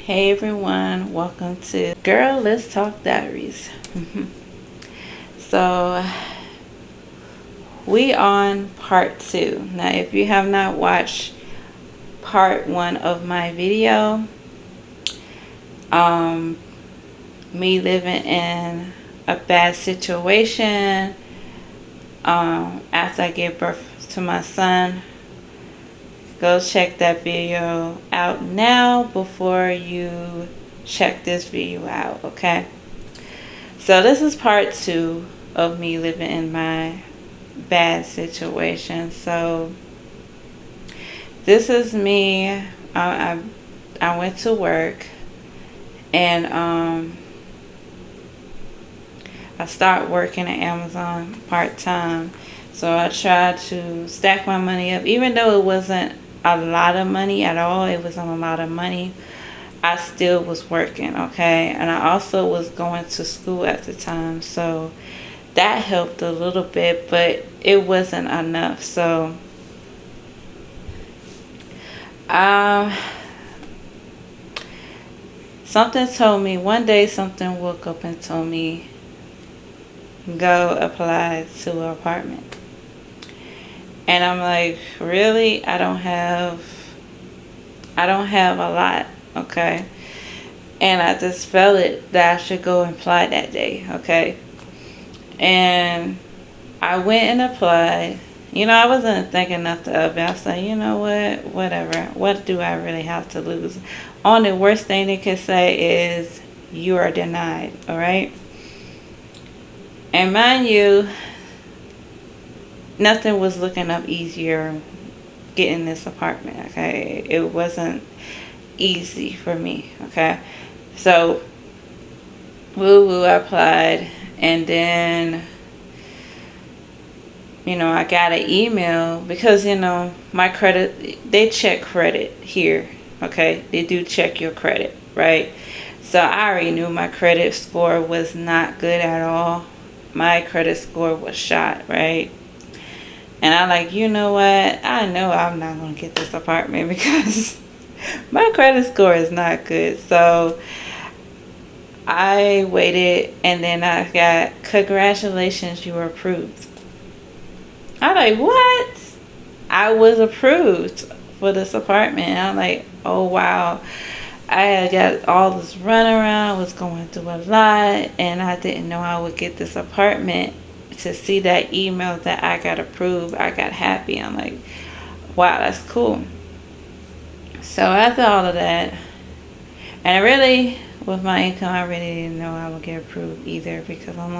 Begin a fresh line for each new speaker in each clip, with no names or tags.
Hey everyone, welcome to Girl Let's Talk Diaries. So we on part 2. Now if you have not watched part 1 of my video, um, me living in a bad situation after I gave birth to my son, go check that video out now before you check this video out, okay? So this is part 2 of me living in my bad situation. So this is me. I went to work and I started working at Amazon part-time. So I tried to stack my money up, even though it wasn't a lot of money at all. It wasn't a lot of money. I still was working, okay? And I also was going to school at the time. So that helped a little bit, but it wasn't enough. So something told me, one day something woke up and told me, go apply to an apartment. And I'm like, really? I don't have a lot, okay? And I just felt it that I should go and apply that day, okay? And I went and applied. You know, I wasn't thinking nothing of it. I said, you know what? Whatever. What do I really have to lose? Only worst thing they can say is you are denied, all right? And mind you, nothing was looking up easier getting this apartment, okay? It wasn't easy for me, okay? So, I applied, and then, you know, I got an email because, you know, my credit, they check credit here, okay? They do check your credit, right? So I already knew my credit score was not good at all. My credit score was shot, right? And I'm like, you know what? I know I'm not going to get this apartment because my credit score is not good. So I waited, and then I got, congratulations, you were approved. I'm like, what? I was approved for this apartment. And I'm like, oh, wow. I had got all this runaround. I was going through a lot, and I didn't know I would get this apartment. To see that email that I got approved, I got happy. I'm like, wow, that's cool. So after all of that, and really, with my income, I really didn't know I would get approved either because I'm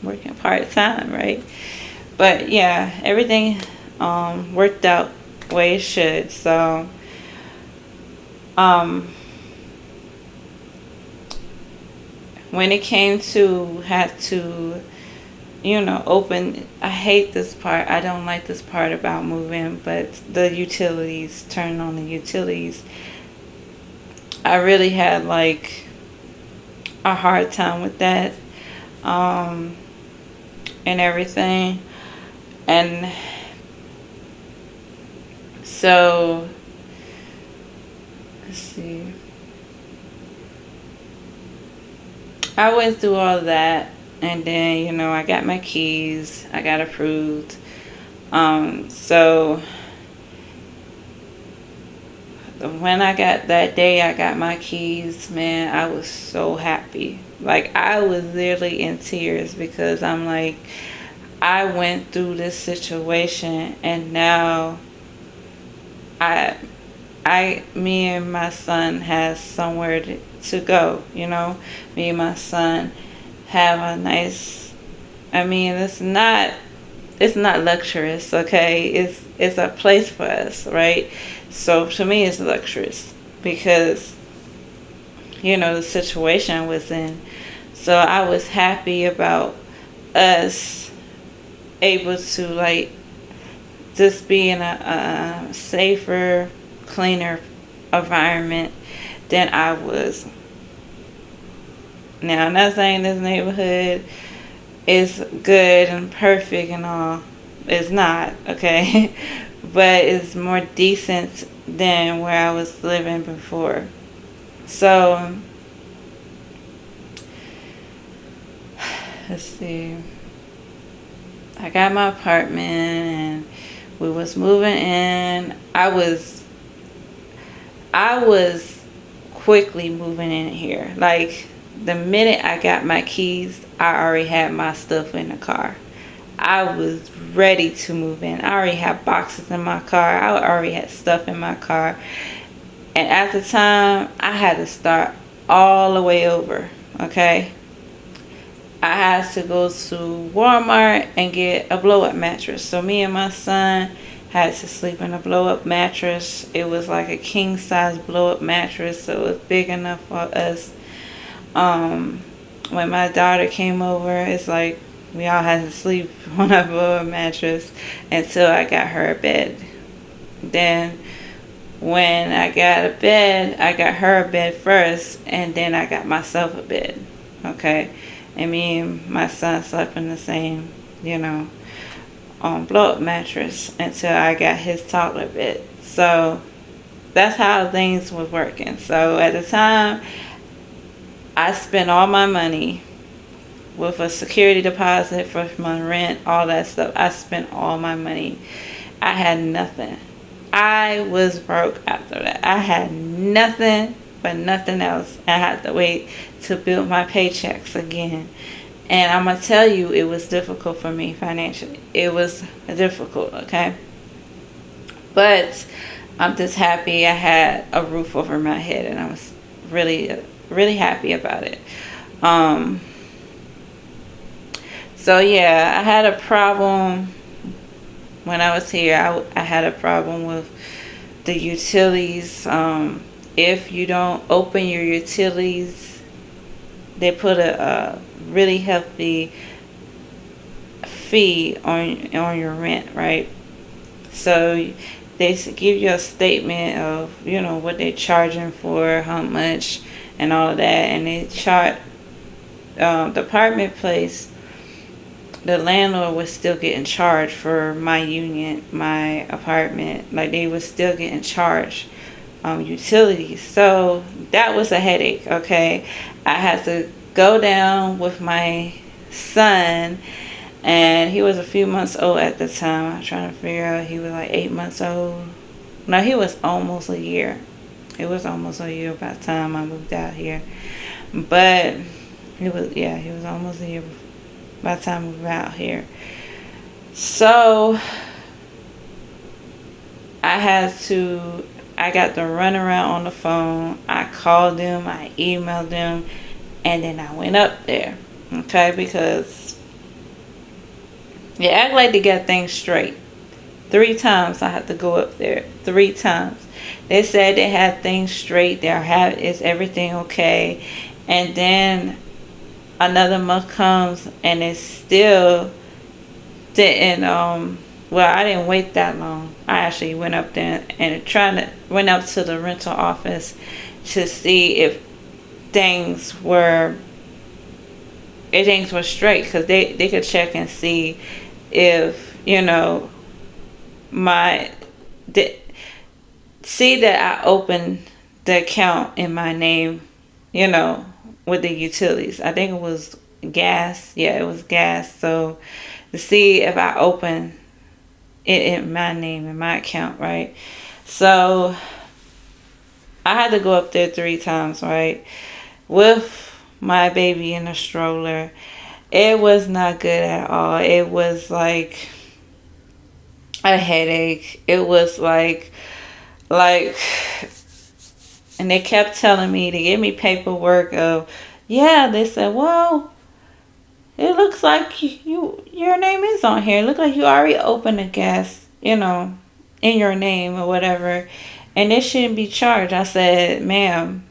working part-time, right? But yeah, everything worked out the way it should. So when it came to have to, you know, open, I hate this part. I don't like this part about moving, but the utilities, turning on the utilities, I really had like a hard time with that and everything. And so, let's see, I went through all of that. And then, you know, I got my keys. I got approved. So when I got that day, I got my keys, man, I was so happy. Like, I was literally in tears because I'm like, I went through this situation, and now me and my son has somewhere to go, you know? Me and my son have a nice, I mean, it's not luxurious, okay? It's a place for us, right? So to me it's luxurious because, you know, the situation I was in. So I was happy about us able to like just be in a safer, cleaner environment than I was. Now, I'm not saying this neighborhood is good and perfect and all. It's not, okay? But it's more decent than where I was living before. So let's see. I got my apartment and we was moving in. I was quickly moving in here. Like the minute I got my keys, I already had my stuff in the car. I was ready to move in. I already had boxes in my car. I already had stuff in my car. And at the time, I had to start all the way over. Okay? I had to go to Walmart and get a blow up mattress. So me and my son had to sleep in a blow up mattress. It was like a king size blow up mattress, so it was big enough for us. Um, when my daughter came over, it's like we all had to sleep on a blow up mattress until I got her a bed. Then when I got a bed, I got her a bed first, and then I got myself a bed. Okay, and me and my son slept in the same, blow up mattress until I got his toddler bed. So that's how things was working. So at the time, I spent all my money with a security deposit for my rent, all that stuff. I spent all my money. I had nothing. I was broke after that. I had nothing but nothing else. I had to wait to build my paychecks again. And I'm going to tell you, it was difficult for me financially. It was difficult, okay? But I'm just happy I had a roof over my head, and I was really, really happy about it. So yeah, I had a problem when I was here. I had a problem with the utilities. If you don't open your utilities, they put a really hefty fee on your rent, right? So they give you a statement of what they're charging for, how much, and all of that, and they chart the apartment place. The landlord was still getting charged for my unit, my apartment. Like they was still getting charged utilities. So that was a headache. Okay, I had to go down with my son, and he was a few months old at the time. I was trying to figure out, he was like 8 months old. No, he was almost a year. It was almost a year by the time I moved out here. But he was almost a year by the time we moved out here. So I got to run around on the phone. I called them, I emailed them, and then I went up there. Okay, because they act like they got things straight. 3 times I had to go up there. 3 times. They said they had things straight. Is everything okay? And then another month comes and it still didn't. Well, I didn't wait that long. I actually went up there and went up to the rental office to see if things were straight, because they could check and see if my see that I opened the account in my name, with the utilities. I think it was gas. Yeah, it was gas. So to see if I opened it in my name, in my account, right? So I had to go up there 3 times, right? With my baby in a stroller. It was not good at all. It was like a headache. It was like, and they kept telling me to give me paperwork of, they said, well, it looks like your name is on here. It looks like you already opened a gas, in your name or whatever, and it shouldn't be charged. I said, ma'am,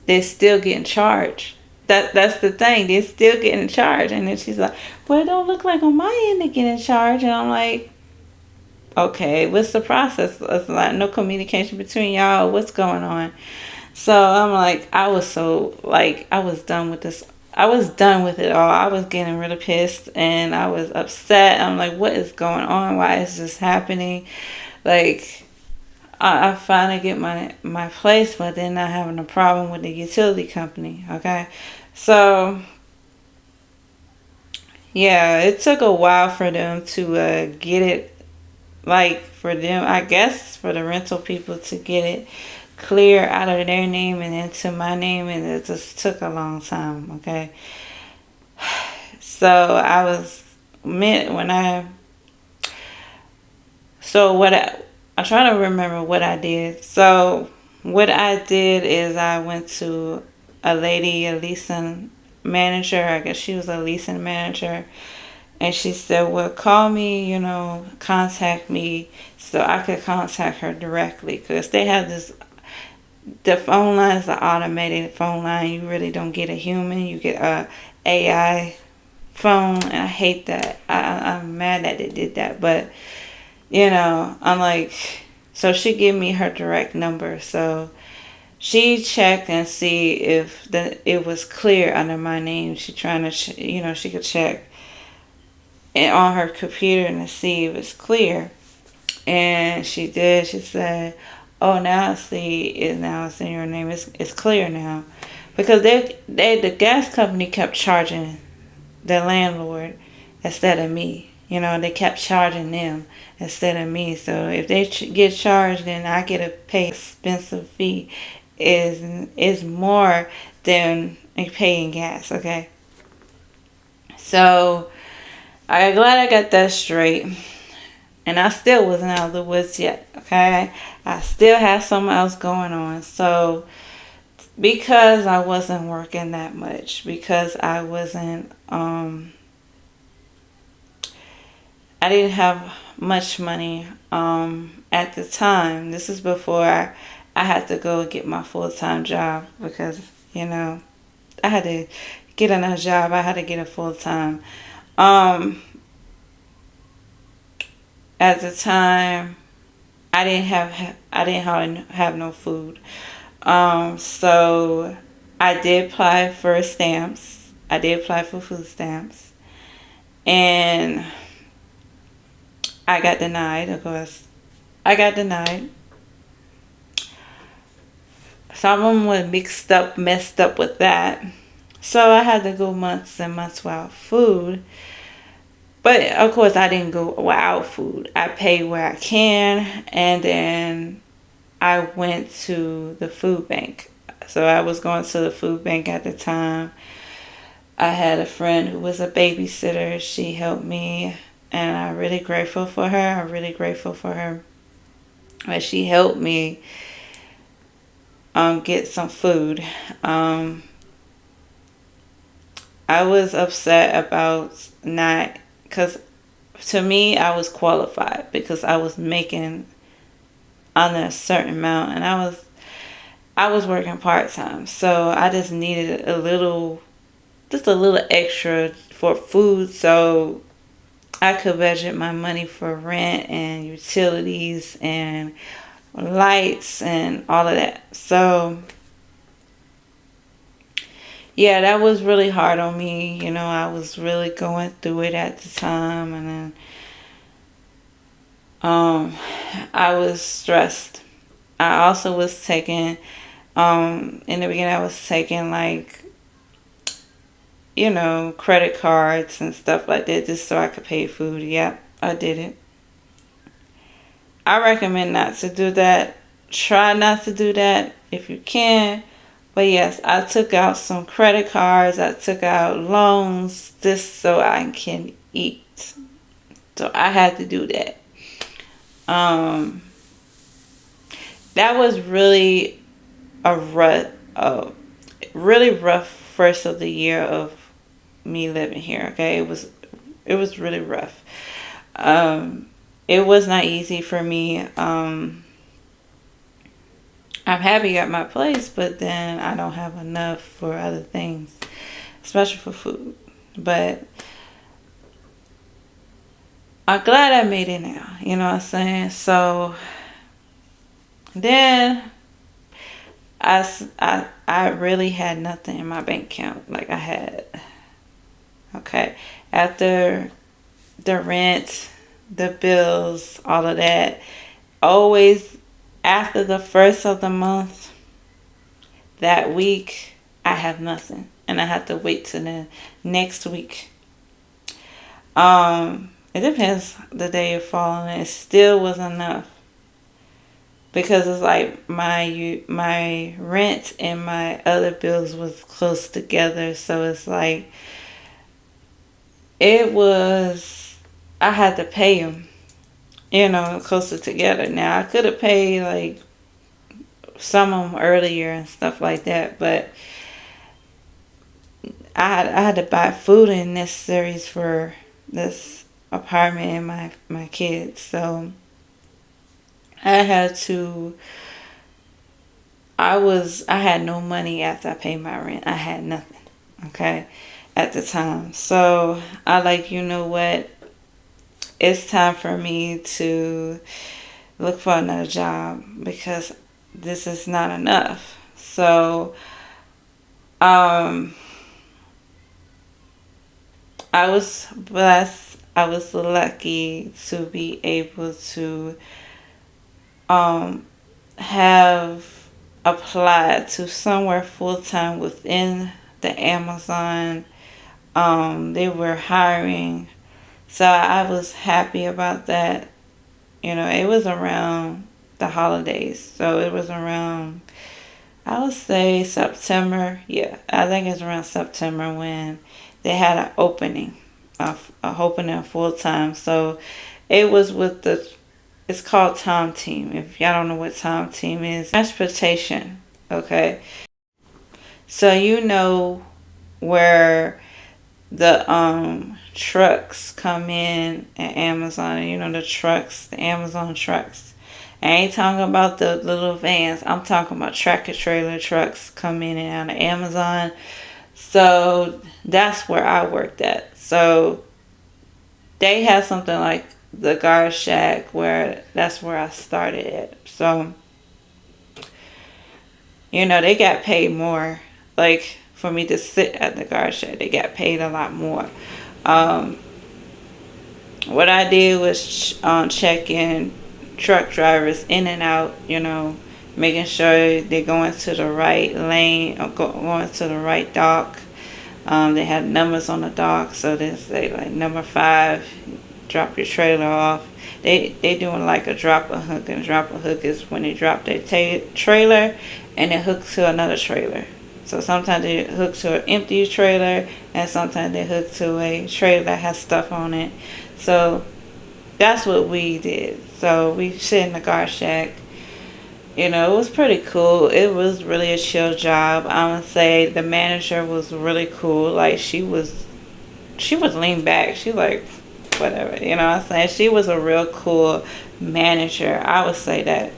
they're still getting charged. That's the thing. They're still getting charged. And then she's like, well, it don't look like on my end they're getting charged. And I'm like, okay, what's the process? It's like no communication between y'all. What's going on? So I'm like, I was done with this. I was done with it all. I was getting really pissed and I was upset. I'm like, what is going on? Why is this happening? Like, I finally get my place, but then not having a problem with the utility company. Okay, so yeah, it took a while for them to get it, like for them, I guess, for the rental people to get it clear out of their name and into my name, and it just took a long time. Okay, so I was meant when I so what I try to remember what I did. So what I did is I went to a lady, a leasing manager. I guess she was a leasing manager. And she said, well, call me, contact me so I could contact her directly. Because they have the phone line is an automated phone line. You really don't get a human. You get a AI phone. And I hate that. I'm mad that they did that. But, I'm like, so she gave me her direct number. So she checked and see if it was clear under my name. She trying to, she could check and on her computer and to see if it's clear. And she did. She said, "Oh, now I see it. Now it's in your name. It's clear now." Because the gas company kept charging the landlord instead of me. They kept charging them instead of me. So if they get charged, then I get to pay expensive fee is more than paying gas. Okay, so I'm glad I got that straight. And I still wasn't out of the woods yet. Okay, I still had something else going on. So because I wasn't working that much, because I wasn't I didn't have much money at the time. This is before I had to go get my full-time job, because I had to get another job. I had to get a full-time. Um, at the time, I didn't have no food. So I did apply for stamps. I did apply for food stamps, and I got denied. Of course, I got denied. Some of them were messed up with that. So I had to go months and months without food. But of course, I didn't go without food. I paid where I can, and then I went to the food bank. So I was going to the food bank at the time. I had a friend who was a babysitter. She helped me, and I'm really grateful for her. I'm really grateful for her. But she helped me get some food. Um, I was upset about not, because to me, I was qualified because I was making under a certain amount, and I was working part time, so I just needed just a little extra for food, so I could budget my money for rent and utilities and lights and all of that. So yeah, that was really hard on me. I was really going through it at the time, and then I was stressed. I also was taking in the beginning I was taking like credit cards and stuff like that just so I could pay food. Yep, I did it. I recommend not to do that. Try not to do that if you can. But yes, I took out some credit cards. I took out loans just so I can eat. So I had to do that. Um, that was really a really rough first of the year of me living here. Okay, it was really rough. Um, it was not easy for me. I'm happy at my place, but then I don't have enough for other things, especially for food. But I'm glad I made it now. You know what I'm saying? So then I really had nothing in my bank account. Like I had, okay, after the rent, the bills, all of that, always After the first of the month, that week, I have nothing. And I have to wait till the next week. It depends the day you're falling. It still was enough. Because it's like my rent and my other bills was close together. So it's like, it was, I had to pay them, closer together. Now, I could have paid like some of them earlier and stuff like that, but I had to buy food and necessaries for this apartment and my kids. So I had to, I had no money after I paid my rent. I had nothing, okay, at the time. So I like, you know what? It's time for me to look for another job because this is not enough. So, I was blessed. I was lucky to be able to have applied to somewhere full time within the Amazon. They were hiring, so I was happy about that. It was around the holidays, so it was around, I would say, September. Yeah, I think it's around September when they had an opening, a opening full time. So it was with it's called Tom Team. If y'all don't know what Tom Team is, transportation. Okay, so where the trucks come in at Amazon. The Amazon trucks. I ain't talking about the little vans. I'm talking about tractor trailer trucks coming in and out of Amazon. So that's where I worked at. So they have something like the guard shack where that's where I started at. So they got paid more. Like for me to sit at the guard shack, they got paid a lot more. Um, what I did was check in truck drivers in and out, making sure they're going to the right lane or going to the right dock. They had numbers on the dock, so they say like number 5, drop your trailer off. They doing like a drop a hook, and drop a hook is when they drop their trailer and it hooks to another trailer. So sometimes they hook to an empty trailer, and sometimes they hook to a trailer that has stuff on it. So that's what we did. So we sit in the guard shack. It was pretty cool. It was really a chill job. I would say the manager was really cool. Like she was leaned back. She like, whatever. You know what I'm saying? She was a real cool manager. I would say that.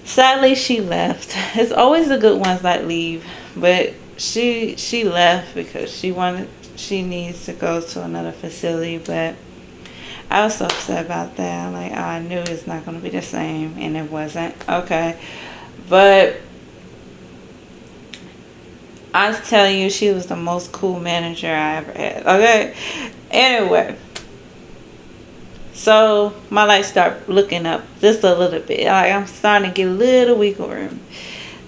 Sadly, she left. It's always the good ones that leave, but she left because she needs to go to another facility. But I was so upset about that. I'm like, oh, I knew it's not going to be the same, and it wasn't. Okay, but I was telling you, she was the most cool manager I ever had. Okay, anyway. So my life started looking up just a little bit. Like I'm starting to get a little wiggle room.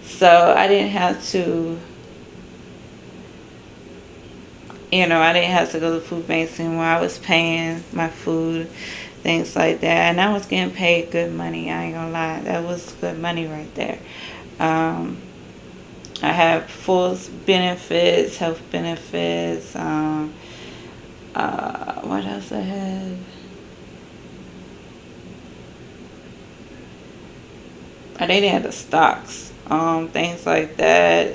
So I didn't have to, I didn't have to go to food banks anymore. I was paying my food, things like that. And I was getting paid good money. I ain't gonna lie. That was good money right there. I have full benefits, health benefits. What else I had? They didn't have the stocks, things like that.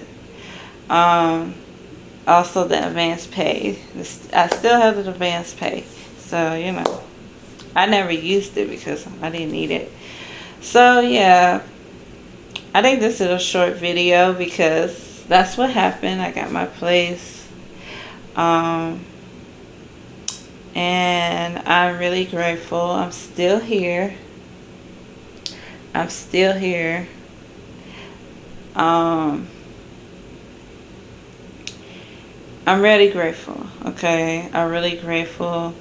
Also the advanced pay. I still have the advanced pay. So, I never used it because I didn't need it. So, yeah. I think this is a short video because that's what happened. I got my place. And I'm really grateful. I'm still here. I'm still here. I'm really grateful. Okay, I'm really grateful.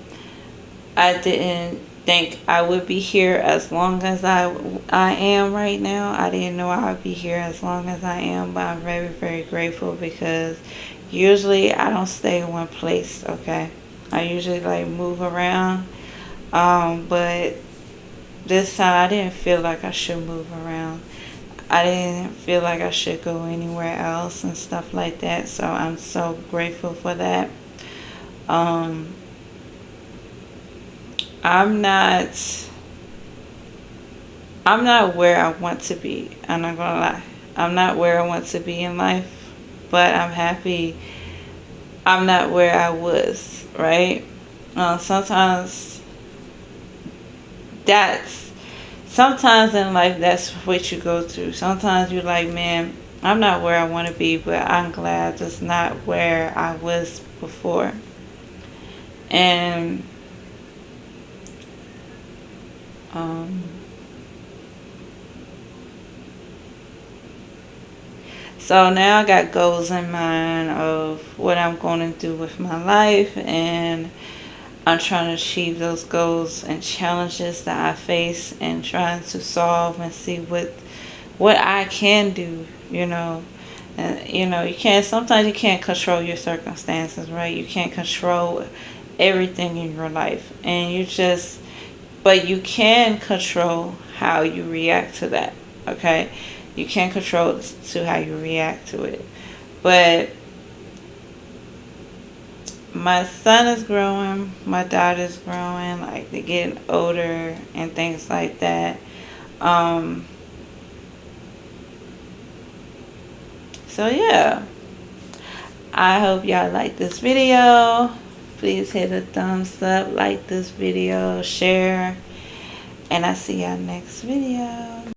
I didn't think I would be here as long as I am right now. I didn't know I would be here as long as I am, but I'm very, very grateful because usually I don't stay in one place, okay? I usually like move around, but this time I didn't feel like I should move around. I didn't feel like I should go anywhere else and stuff like that. So I'm so grateful for that. Um, I'm not I'm not where I want to be. I'm not gonna lie. I'm not where I want to be in life, but I'm happy I'm not where I was, right? Sometimes that's sometimes in life that's what you go through. Sometimes you're like, man, I'm not where I want to be, but I'm glad that's not where I was before. And um, so now I got goals in mind of what I'm going to do with my life, and I'm trying to achieve those goals and challenges that I face and trying to solve and see what I can do, you know. And you can't sometimes you can't control your circumstances, right? You can't control everything in your life. And you just but you can control how you react to that, okay? You can control to how you react to it. But my son is growing, my daughter's growing, like they're getting older and things like that. Um, so yeah, I hope y'all like this video. Please hit a thumbs up, like this video, share, and I see y'all next video.